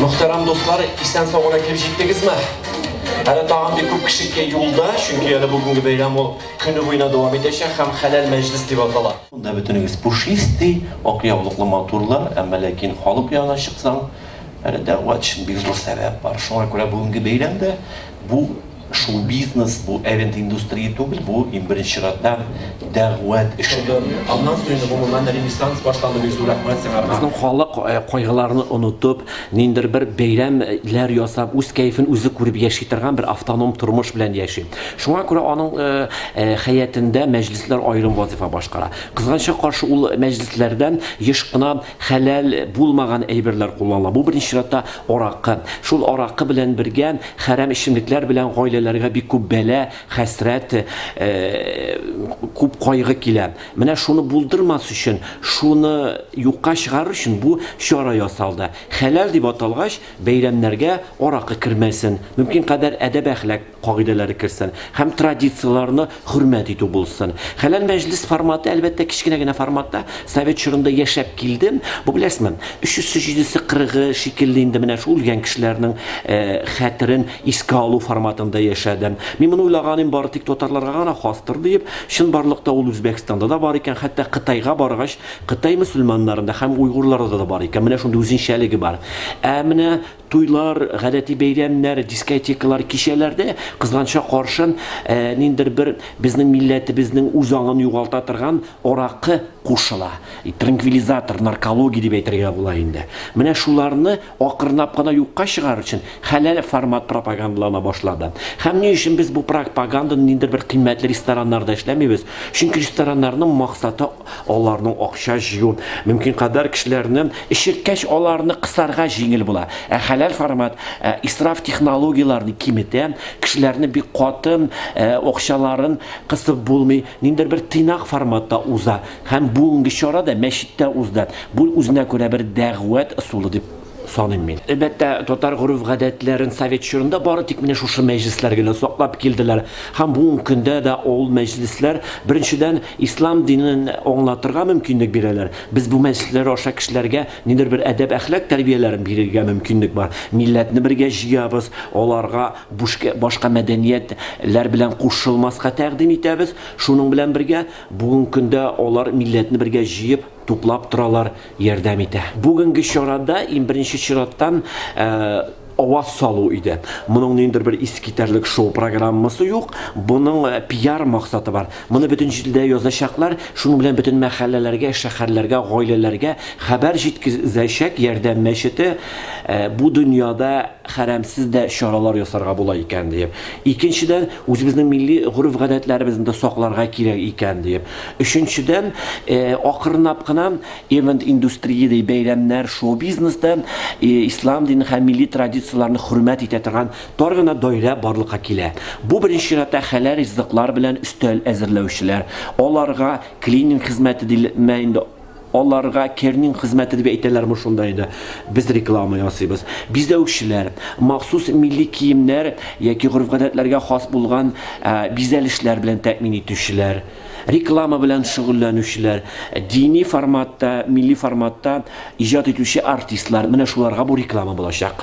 Muhtaram dostlar, isen sağına kirip jittiniz mi? Hele tağım bir kup kişikke yolda, çünkü hele bugünkü beyram ol günü boyuna devam edecek, hem halal meclis diye bakala. Bunda bütününüz puşisti, okyavlıklı maturlar, ama lakin halıp yana çıksan, hele davet için bir zor sebep var. Şuna göre bugünkü beyramda bu show business, bu event industriyi değil, bu birinci sıradan davet işi. Ondan sonra bu momenler Hindistan başlandı bir zor rahmet sana. Bizning xalq qoyg'ularini unutib, nindir bir bayramlar yasab, o'z kayfini o'zi ko'rib yashaytirgan bir avtonom turmush bilan yashaydi. Shunga ko'ra uning hayotida majlislar ayrim vazifa boshqara. Qizg'ancha qarshi ul majlislardan yishqina halal bo'lmagan ayberlar qo'llaniladi. Bu birinchi siratda oraqi. Shul oraqi bilan birga haram ichimliklar bilan oilalarga bir ko'p bala, hasrat, ko'p qayg'u keladi. Mana shuni buldirmas uchun, shuni yo'qqa chiqarish uchun bu chora yasaldi. Halal deb atalg'ach, bayramlarga oraqi kirmasin, mumkin qadar adab axloq qoidalari kirsin, ham traditsiyalarni hurmat etib bo'lsin. Halal majlis formati albatta kichkinagina formatda Sovet chorida yashab keldim. Bu bilasizmi? 300-40 shekillindi mana shu o'lgan kishilarning xatirin esga olu formatida yashadim. Men buni o'ylaganim bor tik totarlarga gana xosdir deb, shin barliqda ol O'zbekistonda da bor ekan, hatto Xitoyga borgach, Xitoy musulmonlarida ham Uyg'urlarda da bor ekan. Mana shunda o'zinchaligi bor. Mana to'ylar, g'alati bayramlar, diskotekalar, kishalarda qizg'ancha qarshi nindir bir bizning millatibizning o'zog'ini yo'qolta turgan oraqi qo'shila. Tranquilizator, narkologiya deb aytiriga bo'ladi endi. Mana shularni oqirnabgina yo'qqa chiqarish uchun halal format propagandalarni boshladi. Ham ne uchun biz bu propagandani nindir bir qimmatli restoranlarda ishlamaymiz? Chunki restoranlarning maqsadi ularning o'xshash yo'q. Mumkin qadar kishilarning ishirkash ularni qisarga yengil bo'ladi. Halal format isrof texnologiyalarni kimitdan kishilarni bir qotim o'xshalarin qisib bo'lmay, nindir bir tinoq formatda o'za. Ham bunga chorada masjidda o'zda. Bu o'zina ko'ra bir da'vat usuli deb sonimmen. Albatta totar urf odatlarini Sovet chorida bor tik mana shu majlislarga saqlab keldilar. Ham bu kunda da ol majlislar birinchidan islom dinini anglatirga mumkinlik beradilar. Biz bu majlislar o'sha kishilarga nidir bir adab axloq tarbiyalarini berishga mumkinlik bor. Millatni birga yig'amiz, ularga boshqa madaniyatlar bilan qo'shilmasga taqdim etamiz. Shuning bilan birga bugungi kunda ular millatni birga yig'ib to'plab turalar, yordam etadi. Bugungi chorada birinchi chiratdan ovoz soluv edi. Buning nindir bir iskitarlik show programmasi yo'q. Buning PR maqsadi bor. Buni butun jilda yozashaqlar, shuning bilan butun mahallalarga, shaharlarga, oilalarga xabar yetkazishak yordamlashiti bu dunyoda haramsizda choralar yasarga bo'lar ekan deb. Ikkinchidan, o'zimizning milliy urf-odatlarimizni saqlarga kerak ekan deb. Uchinchidan, oqirnabgina event industriyada bayramlar, show biznesdan islom dini ham milliy traditsiyalarni hurmat etadigan torg'ina doira borliqqa keladi. Bu birinchi siratda halal rizqlar bilan ustal azirlovchilar, ularga cleaning xizmati deyilmaydi. Onlarga kerning xizmati deb aytadilarmi shundaydi. Biz reklama yasaymiz. Bizda o'shilar maxsus milliy kiyimlar yoki urf-odatlarga xos bo'lgan bezalishlar bilan ta'min etuvchilar, reklama bilan shug'ullanuvchilar, diniy formatda, milliy formatda ijod etuvchi artistlar, mana shularga bu reklama bo'lacak.